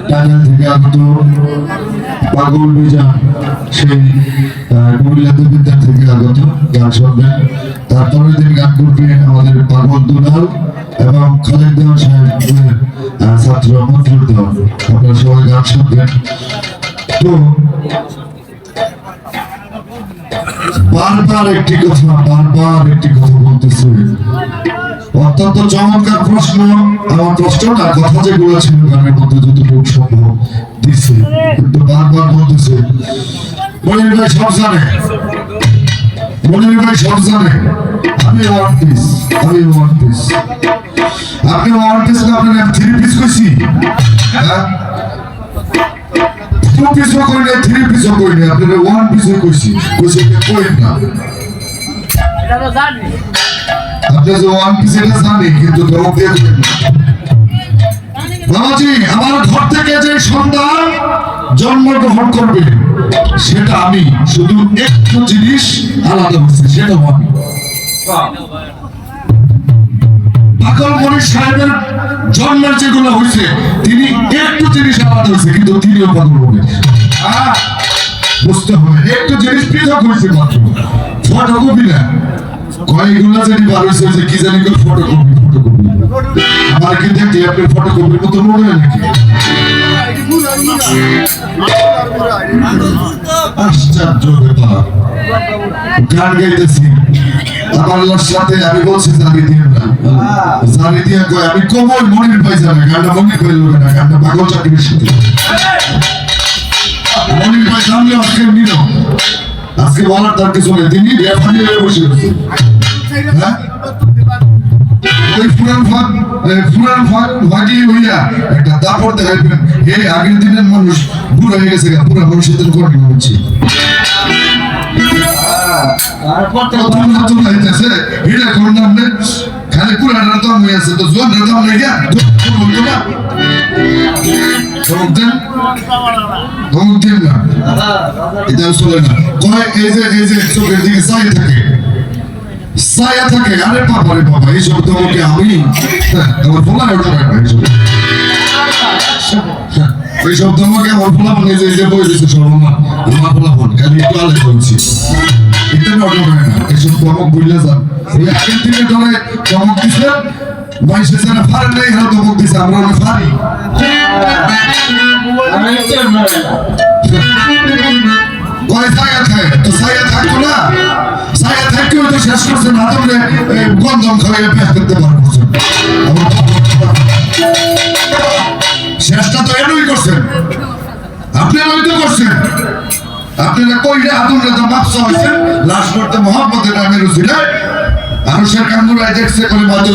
টাঙ্গাইল থেকে আগত পাগল মিজান সেই মহিলাদের বিদ্যার থেকে আগত গান শুনবেন। তারপরে তিনি গান করবেন আমাদের পাগল দুলাল এবং খালেদ দেওয়ান সাহেবের ছাত্র মন্ত্রীর দেওয়ান। আপনারা সবাই গান শুনবেন। তো বারবার একটি কথা বলতেছে। অত্যন্ত চমৎকার প্রশ্ন। আমার প্রশ্নটা কথা যেগুলো ছিল গানের মধ্যে যতটুকু সম্ভব দিচ্ছে, কিন্তু বারবার বলতেছে মনির ভাই সব জানে, আমি ওয়ান পিস আপনি ওয়ান পিস না, আপনার থ্রি পিস কইছি, হ্যাঁ টু পিসও কই না, থ্রি পিসও কই না, আপনার ওয়ান পিসও কইছি কই না। আপনি যে ওয়ান পিস এটা জানেন, কিন্তু ধমক দিয়ে দিবেন না। বাবাজি, আমার ঘর থেকে যে সন্তান জন্মগ্রহণ করবে সেটা আমি, শুধু একটু জিনিস আলাদা হচ্ছে, সেটাও আমি। পাগল মনির সাহেবের জন্মের যেগুলো হয়েছে, তিনি একটু জিনিস আলাদা হয়েছে, কিন্তু তিনিও পাগল মনির। বুঝতে হবে, একটু জিনিস পৃথক হয়েছে মাত্র। ফটোকপি না, কয়েকগুলা জানি বার হয়েছে যে কি জানি ফটোকপি। আমার কি দেখলে আপনার ফটোকপির মতো মনে হয় নাকি? আশ্চর্য ব্যাপার। গান গাইতেছি আমার সাথে, আমি বলছি জানি দিয়ে না, জানি দিয়ে কয় আমি কমল মনির ভাই যাবে, গানটা মনির ভাই লোক না, গানটা পাগল চাকরির সাথে। মনির ভাই জানলে আজকে নিল, আজকে বলার তার কিছু নেই, তিনি রেফারি হয়ে বসে রয়েছে। হ্যাঁ, ওই পুরান ভাগি হইয়া একটা দাপড় দেখাইবেন, এই আগের দিনের মানুষ বুড়ো হয়ে গেছে, পুরা মানুষের কর্মী হচ্ছে। খালি পুরাটা দাম হয়ে আছে, তো জোর দাম নেই না, এটা চলে না। এই যে চোখের দিকে ছায়া থাকে, আরে বাবা রে বাবা, এই সব তোমাকে আমি আমার ফোলা ওঠা রাখবে, এই সব তোমাকে আমার ফোলা ফোন যে বই দিচ্ছে সর্বমা, আমার ফোলা ফোন খালি একটু আলে বলছি, এটা অটো হয় না। এইসব চমক বুঝলে যান, ওই আগের দিনে ধরে চমক দিচ্ছে, বাইশে যারা ফারেন নেই এরা চমক দিচ্ছে, আমরা অনেক ফারি। কয় ছায়া থাকে, তো ছায়া থাকতো না, ছায়া থাকতেও তো শেষ করছে না, তাহলে গন্ধম খাওয়াইয়া পেশ করতে পারবো। শেষটা তো এরই করছেন, আপনারাই তো করছেন। আপনারা কইলে আদমরা তো মাপসা হয়েছেন, লাস্ট করতে মোহাম্মদের নামের উসিলায় মানুষের কামড়ায় দেখছে করে মাত্র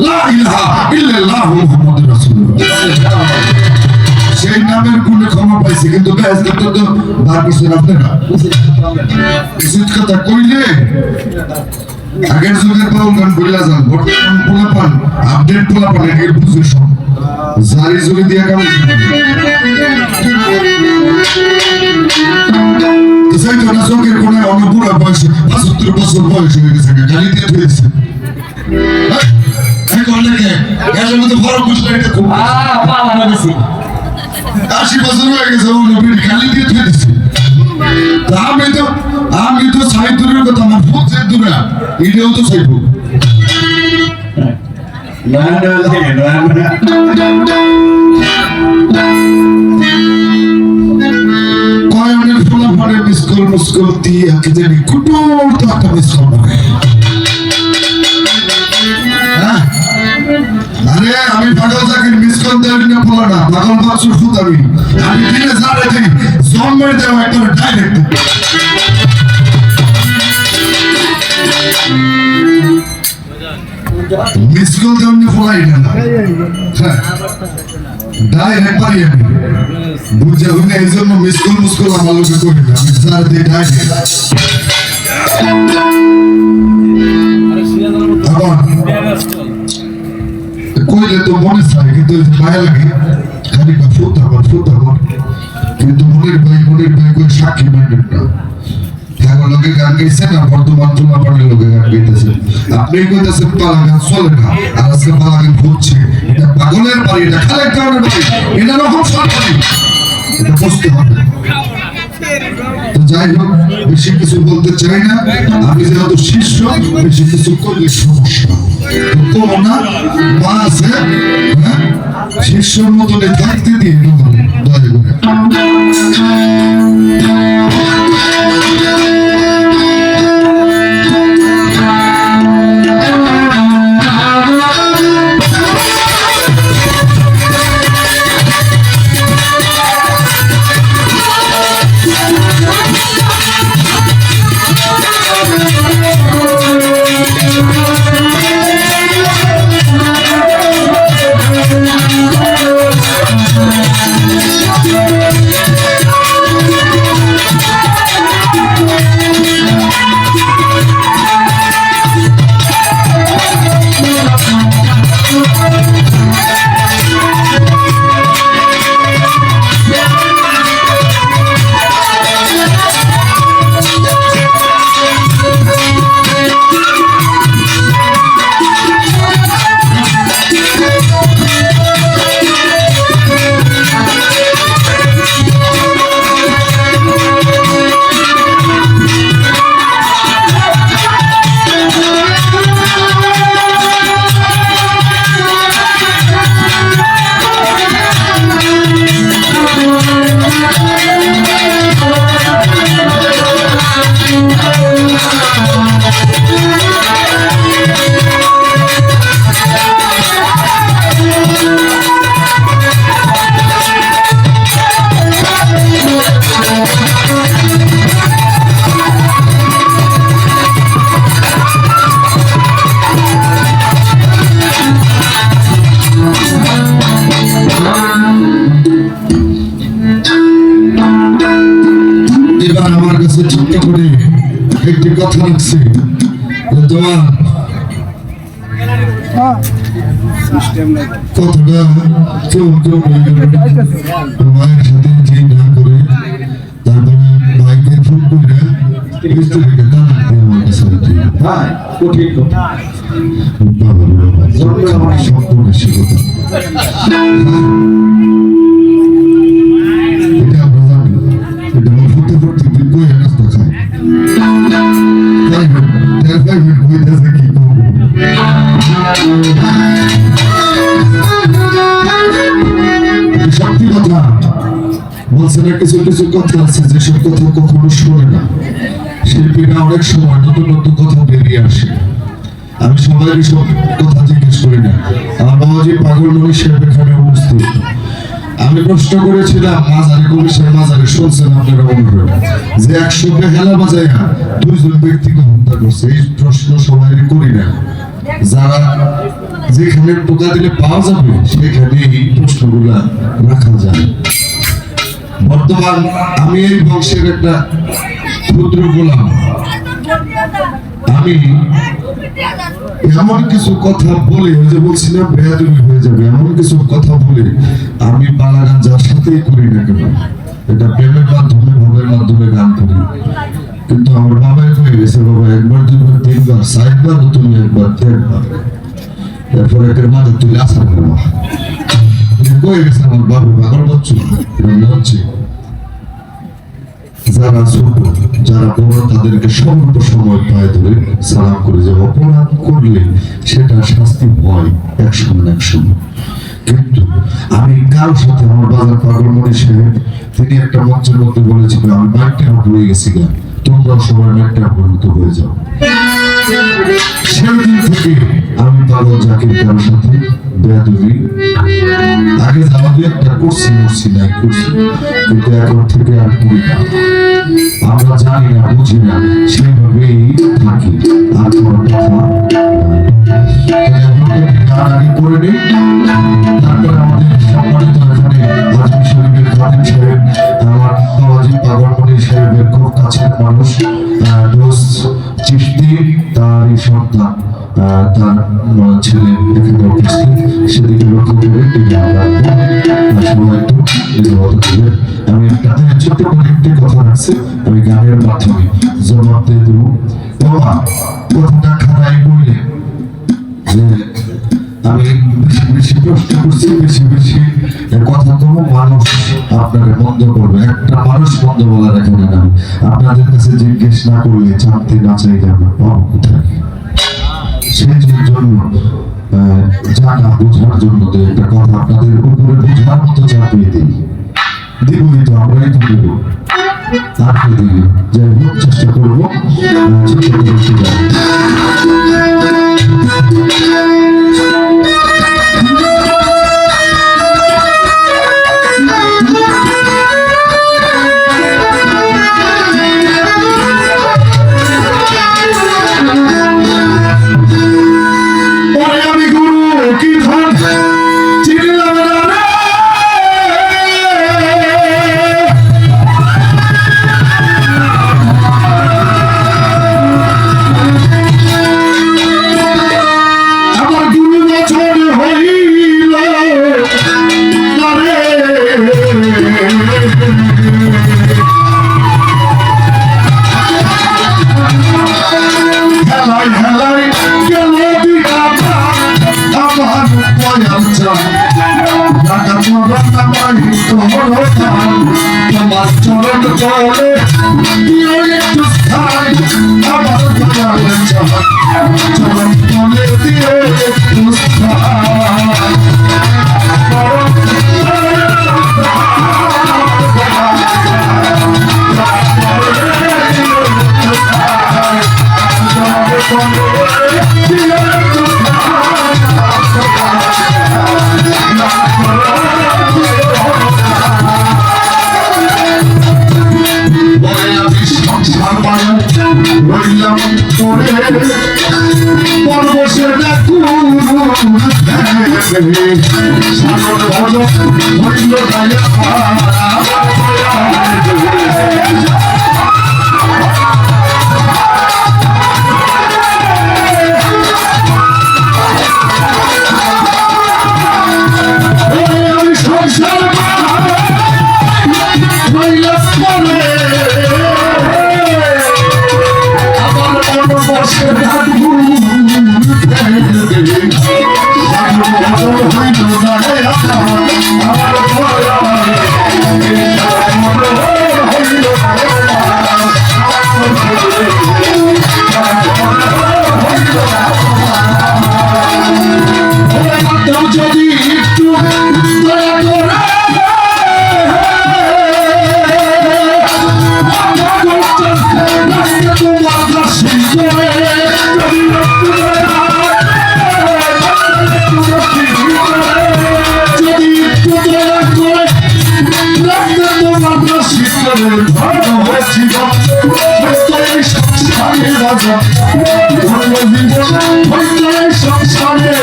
লা ইলাহা ইল্লাল্লাহু মুহাম্মাদুর রাসূলুল্লাহ, সেই নামের গুণে ক্ষমা পাইছে। কিন্তু বেশ তো বার করছেন আপনারা, উচিত কথা কইলে আগের যুগের পাউল গান বললা যান, বর্তমান পোলাপান আপডেট পোলাপান এর বুঝে সব জারি জুড়ে দিয়ে কাম চোখের কোনে অনেক বুড়া বয়সে ৭৫ বছর বয়স হয়ে গেছে, গালি দিয়ে ধরেছে। ফরক বুঝলে এটা খুব ৮০ বছর হয়ে গেছে, গালি দিয়ে ধরেছে। আমি তো সাহিত্যের কথা, আমার ফুট যে দূরা এটাও তো চাইব। কয়নের ফোলা পরে মিসকল মুসকল দিয়ে আঁকে জানি কুটুর তো একটা মিসকল পরে। আরে আমি পাগল চাকরির মিসকল দেওয়ার না বলা না, পাগল বাচ্চুর ফুট আমি দিনে সাড়ে দিই জন্মের দেওয়া একবার ডাইরেক্ট। মিসকল দেওয়ার না ফলাই না, ডাইরেক্ট পারি আমি বুঝে হইলে, এই জন্য মিসকল মুসকল আমার লোকে করি না, আমি সাড়ে দিই ডাইরেক্ট। কইলে তো মনে চায়, কিন্তু মায়া লাগে খালি ফুট আমার, কিন্তু মনের ভাই করে সাক্ষী মাইন্ডেড না। এখন লোকে গান গাইছে না, বর্তমান পোলাপানের লোকে গান গাইতেছে। আপনি কইতেছেন পালা গান চলে না, আর আজকে পালা গান হচ্ছে। এটা পাগলের বাড়ি, এটা খালেক দেওয়ানের বাড়ি, এটা রকম সরকারি। এটা বুঝতে হবে। তো যাই হোক, বেশি কিছু বলতে চাই না, আমি যেহেতু শিষ্য বেশি কিছু করলে সমস্যা করবো না। মা আছে, হ্যাঁ, শিষ্যর মতনে থাকতে দিয়ে দয়া করে। আমার কাছে ছোট্ট করে একটি কথা রাখছি, তোমার কথাটা কেউ কেউ মায়ের সাথে যে না করে তারপরে ভাইকে ফোন করে স্ত্রীকে তালাক দিয়ে আমার কাছে বাবা সব বেশি কথা সত্যি কথা বলছে না, কিছু কিছু কথা আছে যেসব কথা কখনো শোনে না শিল্পীরা, অনেক সময় নতুন নতুন কথা বেরিয়ে আসে। আমি সবাই সব কথা জিজ্ঞেস করি না। আমার বাবাজি পাগলমণি সাহেব এখানে উপস্থিত, আমি প্রশ্ন করেছিলাম মাজারে কবিশের মাজারে, শুনছেন আপনারা অনুরোধ যে 100 হেলা বাজায় 2 জন ব্যক্তিকে হত্যা করছে। এই প্রশ্ন সবাই করি না, যারা যেখানে টোকা দিলে পাওয়া যাবে সেখানে এই প্রশ্নগুলা রাখা যায়। বর্তমান আমি এই বংশের একটা ক্ষুদ্র গোলাম, আমি এমন কিছু কথা বলে, যে বলছিলাম বেয়াদবি হয়ে যাবে, এমন কিছু কথা বলে আমি পালাগান যার সাথেই করি না কেন, এটা প্রেমের মাধ্যমে ভোগের মাধ্যমে গান করি, কিন্তু আমার বাবাই হয়ে গেছে, বাবা 1 বার 2 বার 3 বার 4 বার তুমি 1 বার 3 বার, এরপরে এর মাঝে তুই আসা করবা কয়ে গেছে আমার বাবু পাগল বচ্চু হচ্ছে। যারা ছোট যারা বড় তাদেরকে সমস্ত সময় পায়ে ধরে সালাম করে, যে অপরাধ করলে সেটা শাস্তি হয় এক সময়। কিন্তু আমি কারোর সাথে, আমার বাজার পাগলমণি সাহেব তিনি একটা মঞ্চের মধ্যে বলেছিলেন আমি মাইকটা হয়ে গেছি গা, তোমরা সবাই মাইকটা পরিণত হয়ে যাও। সেই দিন থেকে আমি পাগল জাকির কারোর সাথে বেয়াদবি আগে যাওয়া দিয়ে একটা করছি না করছি, কিন্তু এখন থেকে আর করি না। আমরা জানি না বুঝি না সেইভাবেই থাকি। আর কোনো কথা গান আগে করে নিই, তারপরে আমাদের সম্মানিত এখানে আজমি শরীফের খাদিম সাহেব, আমার বাবাজি পাগলমণি সাহেবের খুব কাছের মানুষ, দোস্ত চিশতি তারই সন্তান, তার ছেলে এখানে উপস্থিত, সেদিকে লক্ষ্য করে সবাই একটু নিরবতা দিলেন। আমি একটা ছোট্ট করে একটি কথা রাখছি, আমি গানের মাধ্যমে জবাব দিয়ে দেব। বাবা কথাটা খারাই বললে যে আমি বেশি বেশি প্রশ্ন করছি, বেশি বেশি কথা কোনো মানুষ আপনারা বন্ধ করবে, একটা মানুষ বন্ধ বলার এখানে না। আপনাদের কাছে জিজ্ঞেস না করলে, জানতে না চাইলে আমরা পাবো কোথায়? সেই জন্য জানা বোঝার জন্য তো একটা কথা আপনাদের উপরে বোঝার মতো চাপিয়ে দিই, দিবই তো, আমরাই তো দেবো, তাকে দিই। যাই হোক, চেষ্টা করবো তোমার চরণ তলে দিও একটু স্থান, আমার দয়াল চরণ তলে দিও একটু স্থান। রইলাম পরে পরবশের সাগর ভজ হইল আমি সংসার রইলাম পরে যদি একটু দয়া করে সংসারে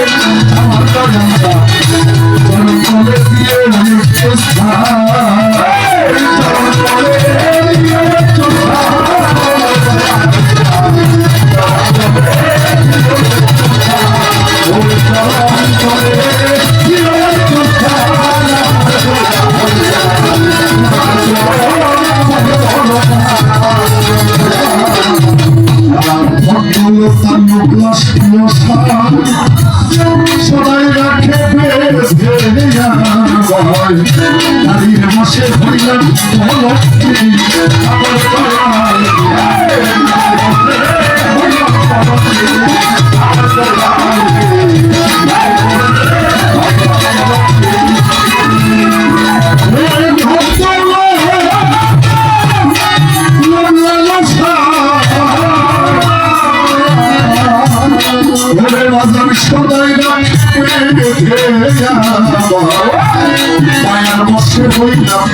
আমার কথা সবাই রাখে দাঁড়িয়ে বসে হইলাম সদাই মায়ার বসে হইলাম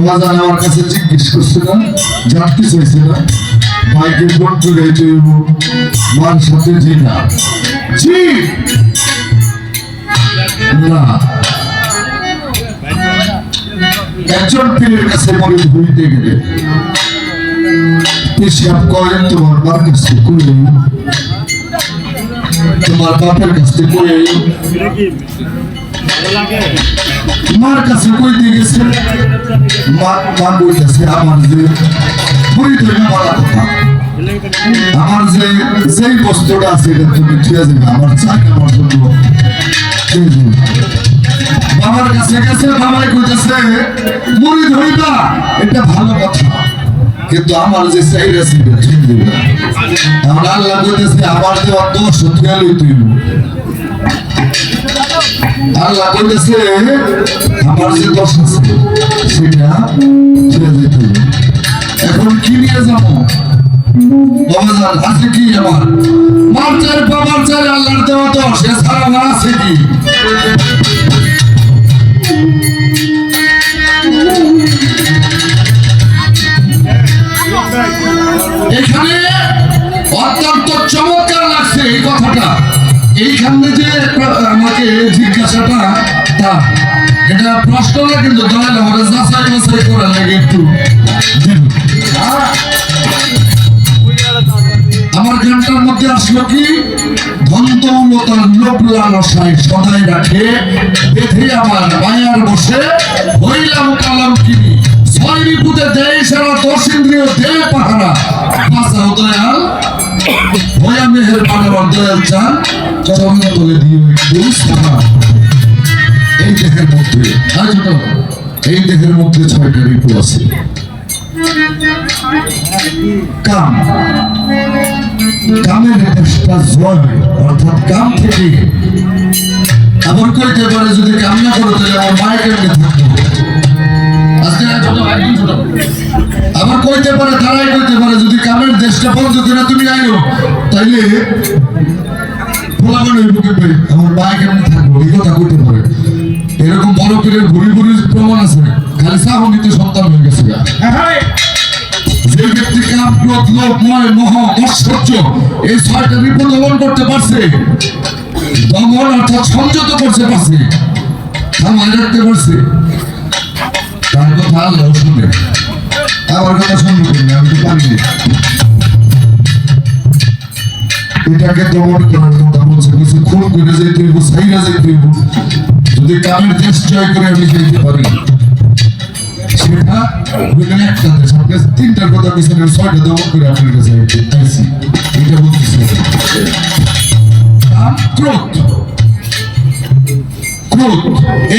বাজান আমার কাছে জিজ্ঞেস করছে না, জানতে চাইছে না ভাইকে কোন চলে মার সাথে জি না জি না। একজন পীরের কাছে মরিদ হইতে গেলে পেশাব করেন তোমার মার কাছে করে, তোমার বাপের কাছে করে, মার কাছে কইতে গেছে, মা কইতেছে আমার যে মুড়ি ধরে বলা কথা, আমার যে যেই বস্তুটা আছে এটা তুমি ঠিক আছে আমার চাই আমার জন্য। বাবার কাছে গেছে, বাবাই কইতেছে মুড়ি ধরিবা এটা ভালো কথা, কিন্তু আমার যে চাইরা আছে এটা ঠিক দিবে না। আমার আল্লাহ কইতেছে আমার যে দোষ তুই তুই আল্লাহ বলেছে আমার যে দোষ আছে সেটা ছেড়ে যেতে হবে। এখন কি নিয়ে যাবো বাবাজান, আছে কি আমার মার চাই বাবার চাই আল্লাহর দেওয়া দোষ এছাড়া আমার আছে কি? এখানে অত্যন্ত চমৎকার লাগছে এই কথাটা। এইখানে যে আমাকে জিজ্ঞাসাটা তা এটা প্রশ্ন না, কিন্তু দয়াল আমাদের যাচাই বাছাই করার লাগে একটু আমার গানটার মধ্যে আসলো কি ধন্তমূলতার লোক লালসায় সদাই রাখে বেঁধে আমার মায়ার বসে হইলাম কালাম কিনি ছয় রিপুতে দেয় সারা দশ ইন্দ্রিয় দে পাহারা বাঁচাও দয়াল ভয়া মেহের পানাবার দয়াল চান চরণে তোলে দিয়ে একটু সারা। এই দেহের মধ্যে এই দেহের মধ্যে ছয়টা রিপু আছে। কাম, কামের একটা জয় অর্থাৎ কাম থেকে আবার কইতে পারে যদি কাম না করো তাহলে আমার মায়ের কেমনে থাকতো। আজকে আবার কইতে পারে তারাই কইতে পারে যদি কামের দেশটা বন্ধ করে তুমি আইও তাইলে আমার মায়ের কেমনে থাকবো, এই কথা কইতে পারে। এরকম বড় পীরের ভুরি ভুরি প্রমাণ আছে, খালি সাহনিতে সন্তান হয়ে গেছে। যে ব্যক্তি কাম ক্রোধ লোভ ময় মোহ ঐশ্বর্য এই ছয়টা রিপু দমন করতে পারছে, দমন অর্থাৎ সংযত করতে পারছে, থামায় রাখতে পারছে, তার কথা আল্লাহ শুনে আমার কথা শুনবে না, আমি তো পারি না। এটাকে দমন করার কথা বলছে, কিছু খুন করে যেতে হইব, সাইরা যেতে হইব। যদি কামের দেশ জয় করে আমি যেতে পারি সেটা হইলেন একটা দেশ। আপনার তিনটার কথা পিছনে ছয়টা দমন করে আপনার কাছে আইছি, এটা বলতেছি। ক্রোধ, ক্রোধ,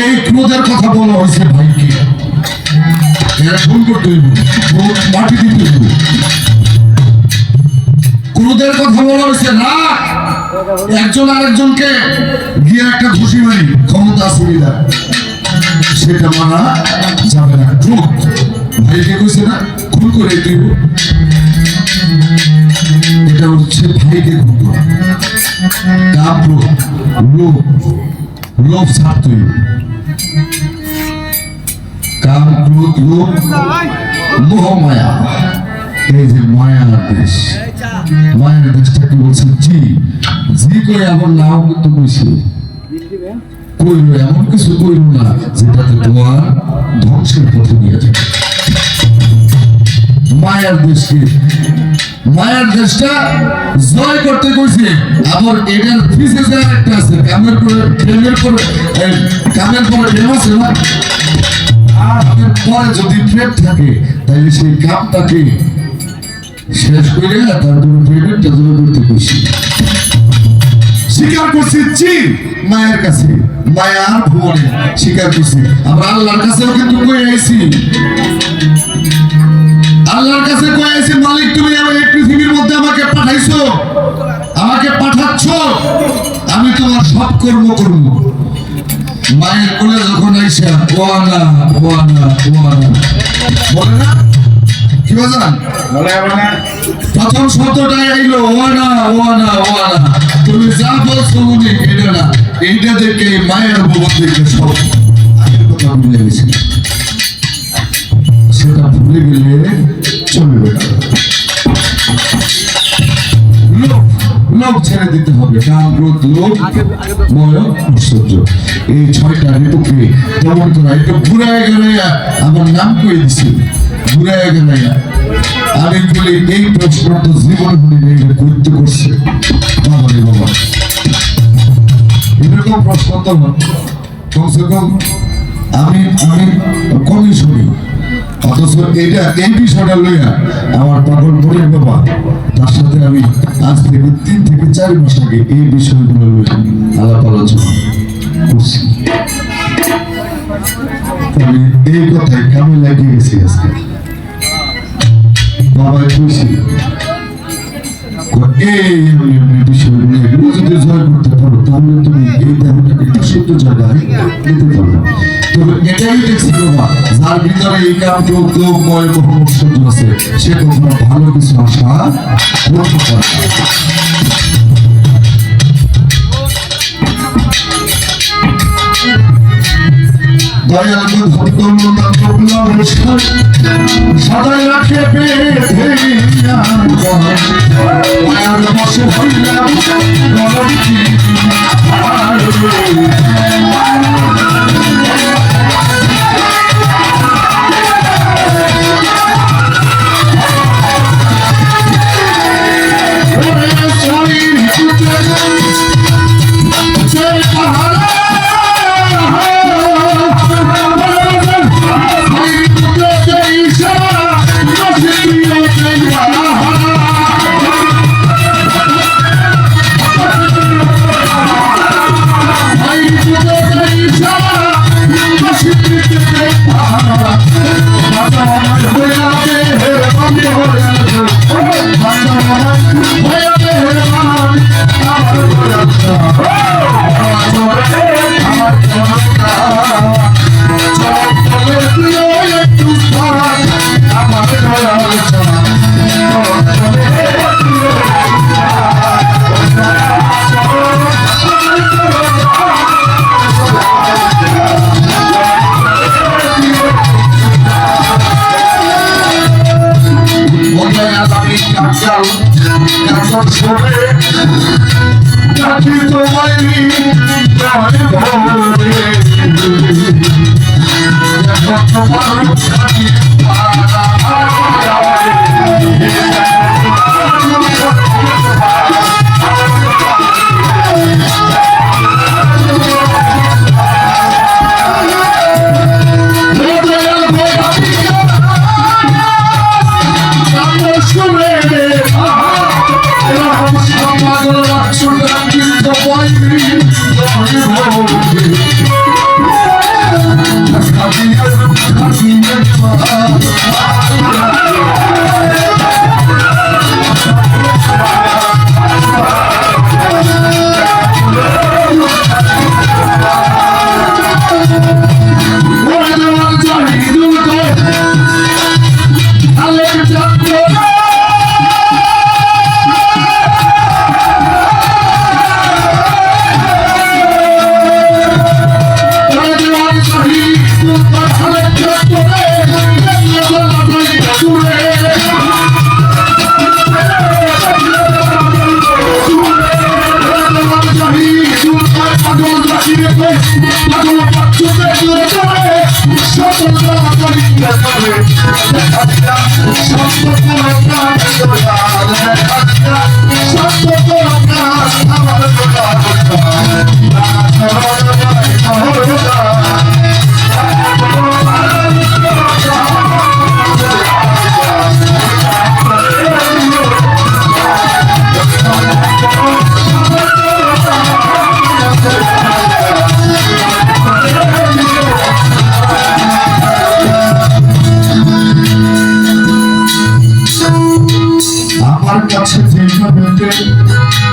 এই ক্রোধের কথা বলা হয়েছে ভাইকে, এরা ভুল করতে হইব, ক্রোধ মাটি দিতে হইব। ক্রোধের কথা বলা হয়েছে রাগ, একজন আরেকজনকে গিয়ে একটা ঘুষি মারি ক্ষমতা সুবিধা, সেটা মানা যাবে না। ক্রোধ ভাইকে কইছে না খুন করে দিব, এটা হচ্ছে ভাইকে খুন করা। কাম, ক্রোধ, লোভ, লোভ ছাড়তে হইব। কাম, ক্রোধ, লোভ, মোহ, মায়া, এই যে মায়ার দেশ, মায়ের দেশটাকে বলছে জি জি করে আমার নাও কিন্তু কইছে কইল এমন কিছু কইল না যেটাতে তোমার ধ্বংসের পথে নিয়ে যাবে। মায়ের দেশকে, মায়ের দেশটা জয় করতে কইছে। আবার এটার পিছে একটা আছে কামের পরে প্রেমের পরে, কামের পরে প্রেম আছে না, আর পরে যদি প্রেম থাকে তাহলে সেই কামটাকে শেষ করে তারপরে প্রেমেরটা জয় করতে কইছি। স্বীকার করছি জি মায়ের কাছে, মায়ার ভুবনে স্বীকার করছি। আমরা আল্লাহর কাছেও কিন্তু কই আইছি, আল্লাহর কাছে কই আইছি মালিক তুমি এই পৃথিবীর মধ্যে আমাকে পাঠাইছো, আছো আমি তোমার সব কর্ম করবো। মায়ের কোলে যখন আইসা ওয়ানা ওয়ানা ওয়ানা বলে না কি বাজান প্রথম শব্দটাই আইলো ওয়ানা ওয়ানা ওয়ানা। তুমি যা বলছো উনি এটা না, এইটা দেখে মায়ের ভবন দেখে সব আগের কথা ভুলে গেছে। সেটা ভুলে গেলে চলবে না। লোভ ছেড়ে দিতে হবে, কাম ক্রোধ লোভ ময় ঐশ্বর্য, এই ছয়টা ঋতুকে দমন করা। একটু ঘুরায় গেলাইয়া আমার নাম কয়ে দিছি, ঘুরায় গেলাইয়া আমি বলি এই প্রশ্ন তো জীবন ভরে এটা করতে করছে বাবা রে বাবা। এরকম প্রশ্ন তো কমসে কম আমি কমই শুনি, অথচ এটা এই বিষয়টা লইয়া আমার পাগল বড়ের বাবা তার সাথে আমি আজ থেকে 3 থেকে 4 মাস আগে এই বিষয়গুলো লইয়া আলাপ আলোচনা করছি। আমি এই কথায় কামে লাগিয়ে গেছি আজকে বাবা খুশি এই বিষয়গুলো এগুলো যদি জয় করতে পারো তাহলে তুমি এই দেহটাকে একটা সত্য জায়গায় নিতে পারবে। তবে এটাই দেখছি বাবা, যার ভিতরে এই কাম ময় ঐশ্বর্য আছে সে কখনো ভালো কিছু আশা করতে পারে না। দয়াল সদাই রাখে বসে হইলাম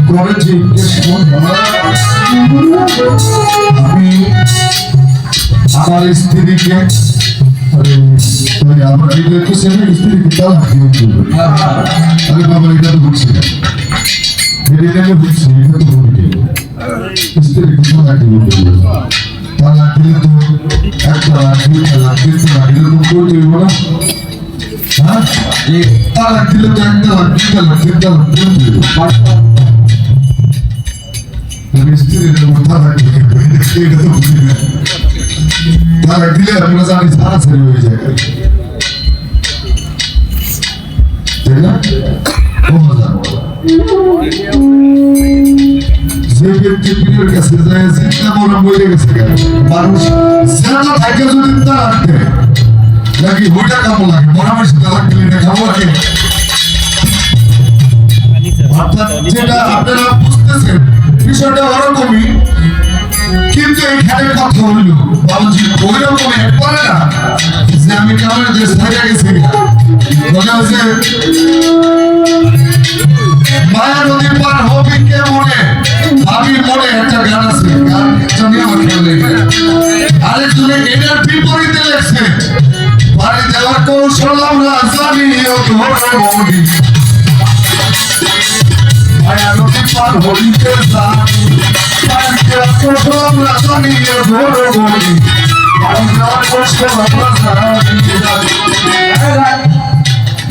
করে জিজ্ঞেস আমি আমার স্ত্রীকে আমার তো স্ত্রীকে তালাক দিয়ে দিল। আরে বাবা এটা তো বুঝছি না, এটা বুঝছি, এটা তো বলি স্ত্রীকে তালাক দিয়ে দিল। তালাক দিলে তো এক তালাক, দুই তালাক, তিন তালাক এরকম করে দিব না? হ্যাঁ, তালাক দিলে তো এক তালাক, দুই তালাক, তিন তালাক করে দিব। স্ত্রীর তালাক দিলে এটা তো বুঝি না। তালাক দিলে আপনারা জানি ছাড়াছাড়ি হয়ে যায়, তাই না? যে ব্যক্তি প্রিয়র কাছে যায় চিন্তা মনে বলে গেছে মানুষ সেটা থাকে যদি তালাক দেয় নাকি ওইটা কেমন লাগে পরামর্শ তালাক দিলে এটা কেমন লাগে? অর্থাৎ যেটা আপনারা বুঝতেছেন বিষয়টা ওরকমই, কিন্তু এখানে কথা হইল বাবুজি ওইরকম একবারে না যে আমি কেমন দেশ থেকে গেছি মনে হচ্ছে মায়া নদী পার হবে কে মনে ভাবির মনে একটা গান আছে, গান জানি আমার খেয়াল নেই, আরেকজনে এটার বিপরীতে লেখছে পানি দেওয়ার কৌশল আমরা জানি মনি মায়া নদী পার হইতে জানি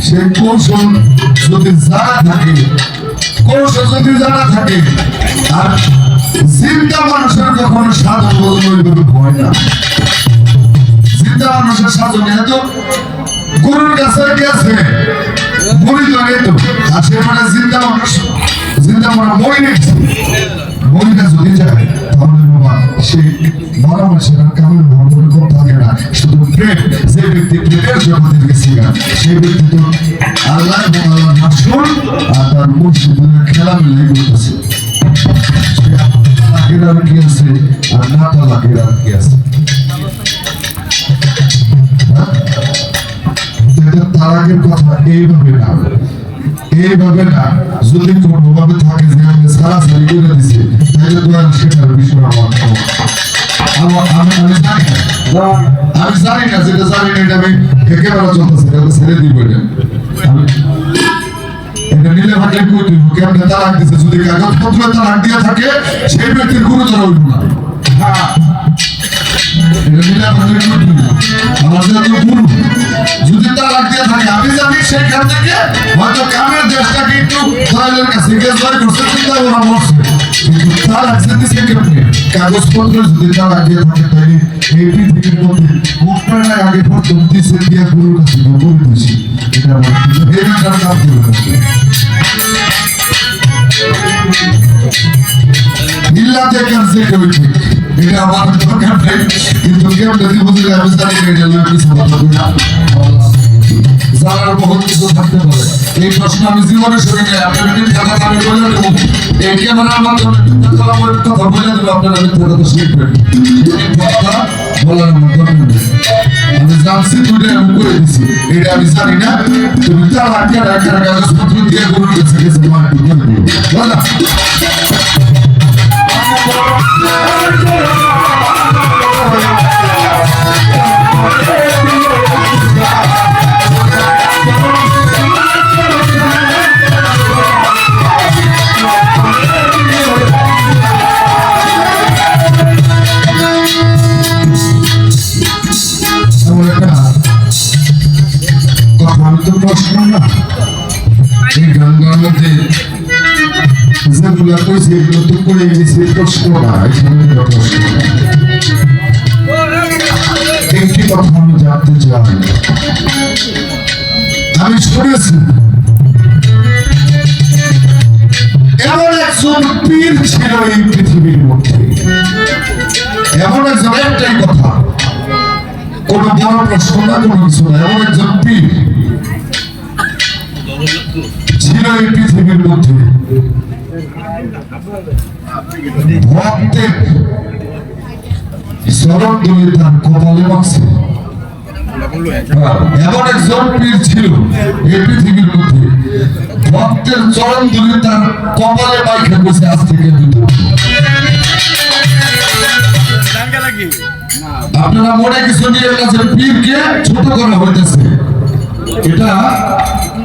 সে কৌশল যদি জানা থাকে, কৌশল যদি জানা থাকে আর চিন্তা মানুষের কখনো সাধন বদল হয় না। চিন্তা মানুষের সাধন এত গরুর কাছে গেছে মরি ধরে তো আর সে মানে চিন্তা মানুষ চিন্তা মানে মই নিচ্ছে, মরিটা যদি যায় তাহলে বাবা সে মরা মানুষের কামের ভ্রমণ করতে থাকে না, শুধু প্রেম যে ব্যক্তি প্রেমের জগতে গেছে সেই ব্যক্তি তো আল্লাহ এবং আল্লাহ নাসুর আর তার মুর্শিদের খেলা মিলাই করতেছে। তালাকের আর কি আছে আর না তালাকের আর কি আছে? তালাকের কথা এইভাবে না, এইভাবে না, যদি কোনোভাবে থাকে যে আমি সারাসারি করে দিছি তাহলে তো আর সেটার বিষয় আমি জানি না, যেটা জানি না এটা আমি একেবারে চলতেছে এটা ছেড়ে দিব। এটা নিলে ভাগে কই দিব কেমন তালাক দিছে, যদি কাগজপত্র তালাক দিয়ে থাকে সেই ব্যক্তির গুরুতর হইব না। এটা নিলে ভাগে কই দিব আমার যেহেতু গুরু যদি তালাক দিয়ে থাকে আমি জানি সেখান থেকে হয়তো কামের দেশটাকে একটু দয়ালের কাছে গিয়ে জয় করছে, চিন্তা করা বলছে, কিন্তু তালাক দিচ্ছে কেমনে? কাগজপত্র যদি তালাক দিয়ে থাকে তাহলে এই পৃথিবীর মধ্যে মুখটা আগে প্রথম দিচ্ছে দিয়ে গুরুর কাছে গুরু দিয়েছি, এটা আমার এখানকার কাজ করে নিল্লাতে কাছে কইছে এটা আমার দরকার নাই, কিন্তু কেউ যদি বুঝলে আমি জানি এটা লোক কিছু কথা বলি না, জানার বহুত কিছু থাকতে পারে। এই প্রশ্ন আমি জীবনে শুনি নাই, আপনারা মিথ্যা কথা আমি বলে দেব, এই ক্যামেরার মাধ্যমে কথা বলে দেবো, আপনারা মিথ্যা কথা শিখবেন, কথা বলার মাধ্যমে আমি জানছি দুইটা আমি করে দিছি, এটা আমি জানি না, তুমি তার আটকে রাখার কাগজপত্র দিয়ে গরুর কাছে গেছে তোমার বলা প্রশ্ন না এই গঙ্গার মধ্যে যেগুলো কইছে এগুলো তো করে গেছে প্রশ্ন না, একটি কথা আমি জানতে চাই। আমি শুনেছি এমন একজন পীর ছিল এই পৃথিবীর মধ্যে, এমন একজন, একটাই কথা, কোন বড় প্রশ্ন না, কোনো কিছু না, এমন একজন পীর ছিল এই পৃথিবীর মধ্যে, ভক্তের চরণ ধরে তার কপালে মাখছে, এমন একজন পীর ছিল এই পৃথিবীর মধ্যে, ভক্তের চরণ ধরে তার কপালে মাইখে বসে আজ থেকে আপনারা মনে কিছু নিয়ে কাছে পীরকে ছোট করা হইতেছে। এটা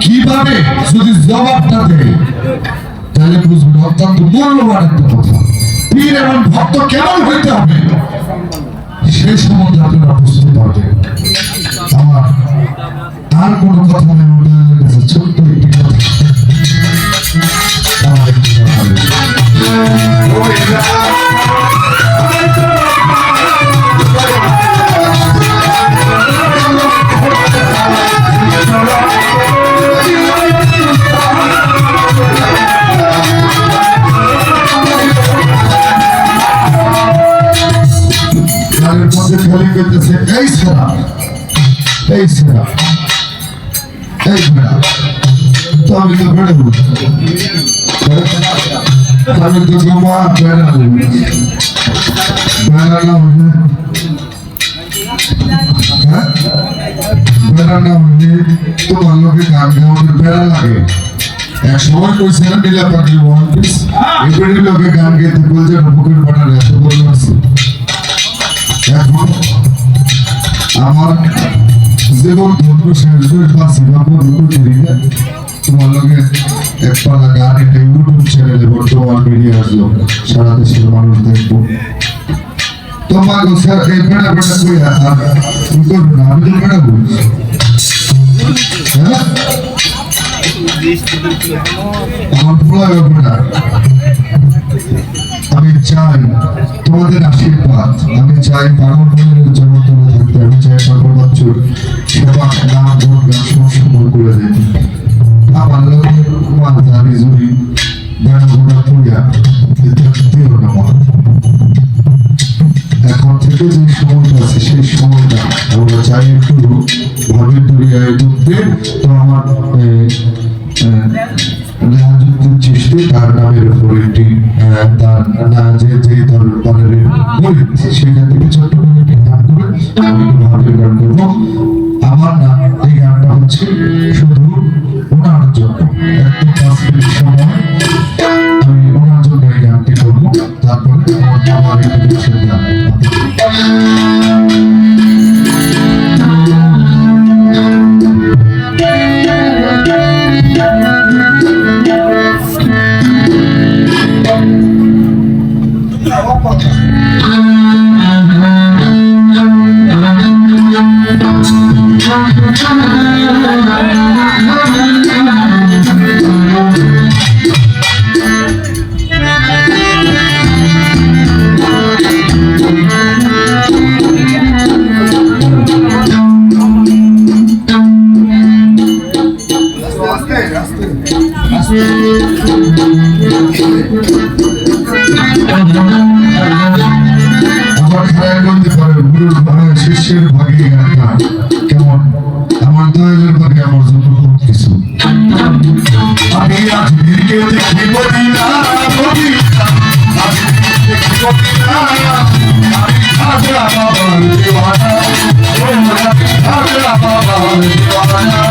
কিভাবে যদি জবাবটা দেয় তাহলে বুঝবেন অত্যন্ত মূল্যবান একটা কথা। পীর এবং ভক্ত কেমন হইতে হবে সেই সম্বন্ধে আপনারা বুঝতে পারবেন। আমার আর কোনো কথা নেই, ওনাদের কাছে ছোট্ট একটি কথা আমার একটু জানাবেন। গানের মধ্যে খালি করতেছে এই সেরা এই সেরা এই বেড়া, তো আমি তো বেড়া বলি, আমি তো গোমা বেড়া বলি, বেড়া না হলে হ্যাঁ বেড়া না হলে তোমার লোকে গান গাওয়ার বেড়া লাগে। এক সময় কইছে না নীলা পাখি ওয়ান পিস এবারে লোকে গান গাইতে বলছে বুকের বাটার এত বড় লাগছে। এখন আমার জীবন ধন্য শেষ করে পাচ্ছি বাবু তোমার লোকে এক পালা গান একটা ইউটিউব চ্যানেলে বর্তমান বেরিয়ে আসলো, সারা দেশের মানুষ দেখবো। তোমার স্যার এই বেড়া বেড়া কই করবে না, আমি তো বেড়া বলছি হ্যাঁ আমার প্রয়োগ হবে না। আমি চাই তোমাদের আশীর্বাদ, আমি চাই পাগল জন্য তুলে থাকতে, আমি চাই পাগল বাচ্চুর সেবা নাম গুণ গান সময় করে দিতে। আমার লোক কুমার জানি জুড়ি বেড়া ঘোড়া পুড়িয়া দিও না মা। এখন থেকে যে সময়টা আছে সেই সময়টা আমরা চাই একটু ভাবের দুনিয়ায় ঢুকতে। তো আমার চেষ্টা তার নামের উপর একটি তার না যে দরবারের মুরিদ সেখান থেকে ছোট্ট করে একটি গান করে আমি ভাবের গান করবো। আমার না এই গানটা হচ্ছে শুধু ওনার জন্য, একদম 5 মিনিট সময় আমি ওনার জন্য এই গানটি করবো। তারপরে আমার একটু দেশের গান শিষ্যের ভাগে গানটা কেমন, আমার দয়ালের ভাগে আমার জন্য বহুত কিছু। আমি আজ বীরকে দেখি মদিনা মদিনা, আজ বীরকে দেখি মদিনা, আমি খাজা বাবার দিওয়ানা, আমি খাজা বাবার দিওয়ানা।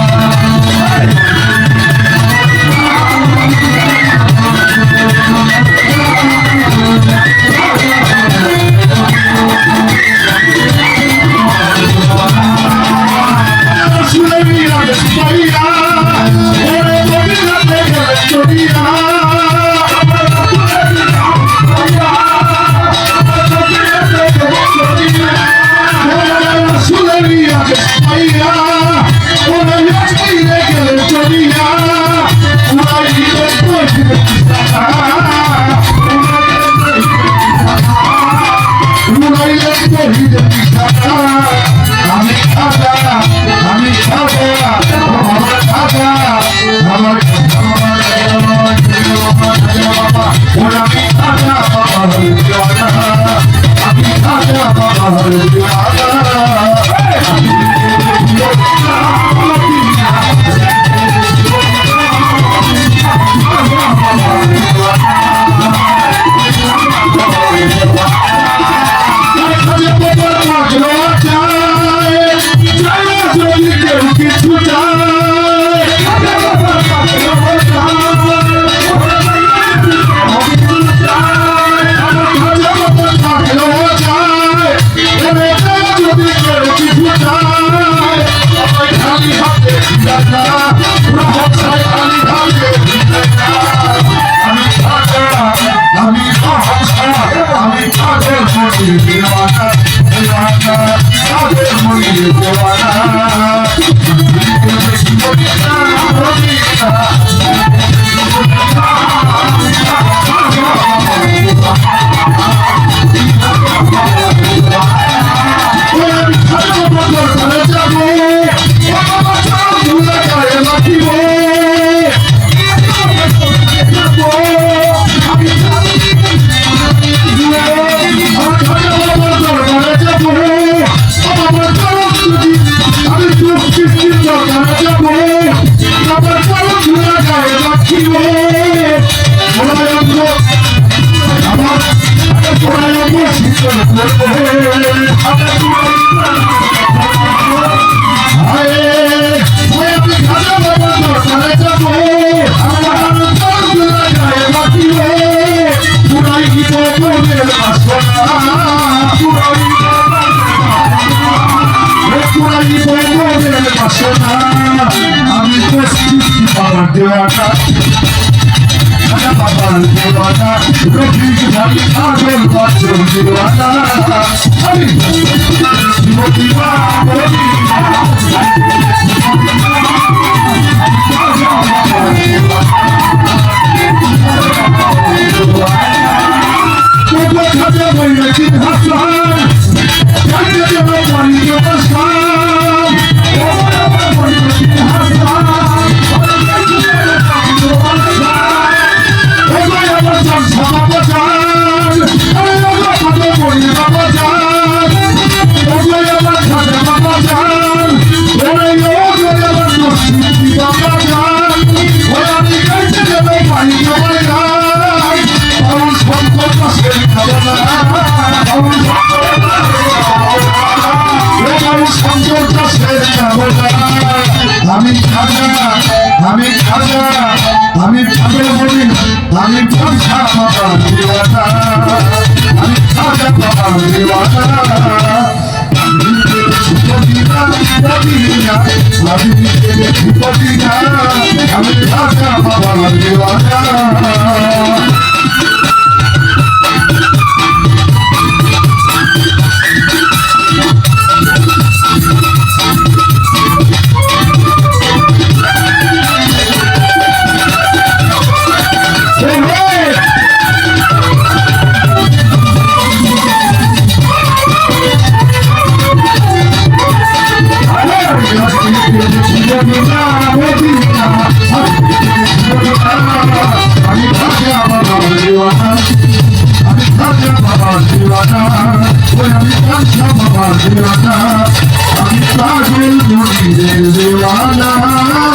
दीवाना दीवाना सारे मुझे दीवाना दीवाना बाबा दीवाना रफीक भाई आगल बच्चों दीवाना दीवाना